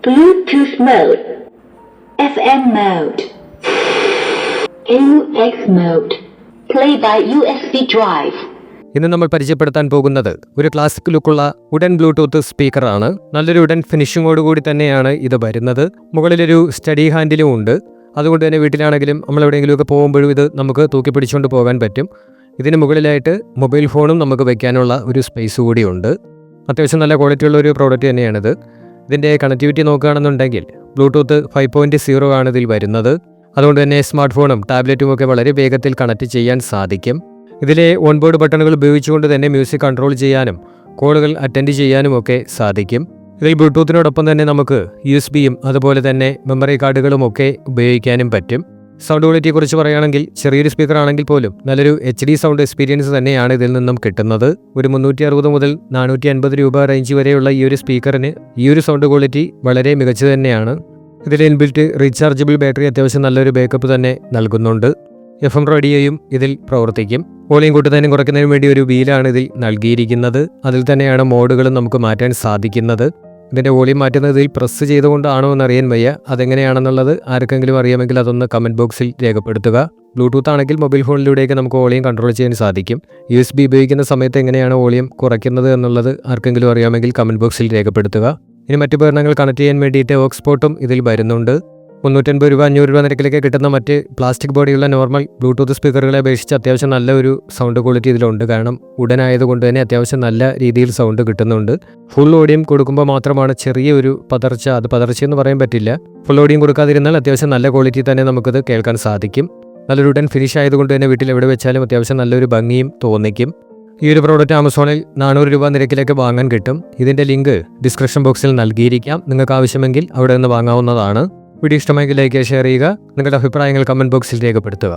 Bluetooth mode, FM mode, AUX mode, play by USB drive. ഇന്ന് നമ്മൾ പരിചയപ്പെടുത്താൻ പോകുന്നത് ഒരു ക്ലാസിക് ലുക്കുള്ള ഉഡൻ ബ്ലൂടൂത്ത് സ്പീക്കറാണ്. നല്ലൊരു ഉഡൻ ഫിനിഷിങ്ങോടുകൂടി തന്നെയാണ് ഇത് വരുന്നത്. മുകളിലൊരു സ്റ്റഡി ഹാൻഡിലും ഉണ്ട്. അതുകൊണ്ട് തന്നെ വീട്ടിലാണെങ്കിലും നമ്മൾ എവിടെയെങ്കിലുമൊക്കെ പോകുമ്പോഴും ഇത് നമുക്ക് തൂക്കി പിടിച്ചുകൊണ്ട് പോകാൻ പറ്റും. ഇതിന് മുകളിലായിട്ട് മൊബൈൽ ഫോണും നമുക്ക് വയ്ക്കാനുള്ള ഒരു സ്പേസ് കൂടിയുണ്ട്. അത്യാവശ്യം നല്ല ക്വാളിറ്റിയുള്ള ഒരു പ്രോഡക്റ്റ് തന്നെയാണിത്. ഇതിൻ്റെ കണക്ടിവിറ്റി നോക്കുകയാണെന്നുണ്ടെങ്കിൽ ബ്ലൂടൂത്ത് 5.0 ആണ് ഇതിൽ വരുന്നത്. അതുകൊണ്ട് തന്നെ സ്മാർട്ട് ഫോണും ടാബ്ലറ്റും ഒക്കെ വളരെ വേഗത്തിൽ കണക്ട് ചെയ്യാൻ സാധിക്കും. ഇതിലെ ഓൺബോർഡ് ബട്ടണുകൾ ഉപയോഗിച്ചുകൊണ്ട് തന്നെ മ്യൂസിക് കൺട്രോൾ ചെയ്യാനും കോളുകൾ അറ്റൻഡ് ചെയ്യാനും ഒക്കെ സാധിക്കും. ഇതിൽ ബ്ലൂടൂത്തിനോടൊപ്പം തന്നെ നമുക്ക് USB-യും അതുപോലെ തന്നെ മെമ്മറി കാർഡുകളും ഒക്കെ ഉപയോഗിക്കാനും പറ്റും. സൗണ്ട് ക്വാളിറ്റിയെക്കുറിച്ച് പറയുകയാണെങ്കിൽ ചെറിയൊരു സ്പീക്കർ ആണെങ്കിൽ പോലും നല്ലൊരു HD സൗണ്ട് എക്സ്പീരിയൻസ് തന്നെയാണ് ഇതിൽ നിന്നും കിട്ടുന്നത്. ഒരു 360 മുതൽ 450 രൂപ റേഞ്ച് വരെയുള്ള ഈ ഒരു സ്പീക്കറിന് ഈ ഒരു സൗണ്ട് ക്വാളിറ്റി വളരെ മികച്ചു തന്നെയാണ്. ഇതിൽ ഇൻബിൽറ്റ് റീചാർജബിൾ ബാറ്ററി അത്യാവശ്യം നല്ലൊരു ബാക്കപ്പ് തന്നെ നൽകുന്നുണ്ട്. FM റേഡിയോയും ഇതിൽ പ്രവർത്തിക്കും. വോളിയം കൂട്ടുന്നതിനും കുറയ്ക്കുന്നതിനും വേണ്ടി ഒരു വീലാണ് ഇതിൽ നൽകിയിരിക്കുന്നത്. അതിൽ തന്നെയാണ് മോഡുകളും നമുക്ക് മാറ്റാൻ സാധിക്കുന്നത്. ഇതിൻ്റെ വോളിയം മാറ്റുന്നത് ഇതിൽ പ്രസ് ചെയ്തുകൊണ്ടാണോ എന്നറിയാൻ വയ്യ. അതെങ്ങനെയാണെന്നുള്ളത് ആർക്കെങ്കിലും അറിയാമെങ്കിൽ അതൊന്ന് കമൻറ്റ് ബോക്സിൽ രേഖപ്പെടുത്തുക. ബ്ലൂടൂത്ത് ആണെങ്കിൽ മൊബൈൽ ഫോണിലൂടെയൊക്കെ നമുക്ക് വോളിയം കൺട്രോൾ ചെയ്യാൻ സാധിക്കും. USB ഉപയോഗിക്കുന്ന സമയത്ത് എങ്ങനെയാണ് വോളിയം കുറയ്ക്കുന്നത് എന്നുള്ളത് ആർക്കെങ്കിലും അറിയാമെങ്കിൽ കമൻറ്റ് ബോക്സിൽ രേഖപ്പെടുത്തുക. ഇനി മറ്റു ഉപകരണങ്ങൾ കണക്ട് ചെയ്യാൻ വേണ്ടിയിട്ട് ഓക്സ് പോർട്ടും ഇതിൽ വരുന്നുണ്ട്. 350 രൂപ 500 രൂപ നിരക്കിലേക്ക് കിട്ടുന്ന മറ്റ് പ്ലാസ്റ്റിക് ബോഡിയുള്ള നോർമൽ ബ്ലൂടൂത്ത് സ്പീക്കറുകളെ അപേക്ഷിച്ച് അത്യാവശ്യം നല്ലൊരു സൗണ്ട് ക്വാളിറ്റി ഇതിലുണ്ട്. കാരണം ഉടനായതുകൊണ്ട് തന്നെ അത്യാവശ്യം നല്ല രീതിയിൽ സൗണ്ട് കിട്ടുന്നുണ്ട്. ഫുൾ ഓഡിയം കൊടുക്കുമ്പോൾ മാത്രമാണ് ചെറിയൊരു പതർച്ച, അത് പതർച്ചയെന്ന് പറയാൻ പറ്റില്ല. ഫുൾ ഓഡിയം കൊടുക്കാതിരുന്നാൽ അത്യാവശ്യം നല്ല ക്വാളിറ്റി തന്നെ നമുക്കത് കേൾക്കാൻ സാധിക്കും. നല്ലൊരു ഉടൻ ഫിനിഷ് ആയതുകൊണ്ട് തന്നെ വീട്ടിൽ എവിടെ വെച്ചാലും അത്യാവശ്യം നല്ലൊരു ഭംഗിയും തോന്നിക്കും. ഈ ഒരു പ്രോഡക്റ്റ് ആമസോണിൽ 400 രൂപ നിരക്കിലേക്ക് വാങ്ങാൻ കിട്ടും. ഇതിൻ്റെ ലിങ്ക് ഡിസ്ക്രിപ്ഷൻ ബോക്സിൽ നൽകിയിരിക്കാം. നിങ്ങൾക്ക് ആവശ്യമെങ്കിൽ അവിടെ നിന്ന് വാങ്ങാവുന്നതാണ്. വീഡിയോ ഇഷ്ടമായെങ്കിൽ ലൈക്ക് ഷെയർ ചെയ്യുക. നിങ്ങളുടെ അഭിപ്രായങ്ങൾ കമൻറ്റ് ബോക്സിൽ രേഖപ്പെടുത്തുക.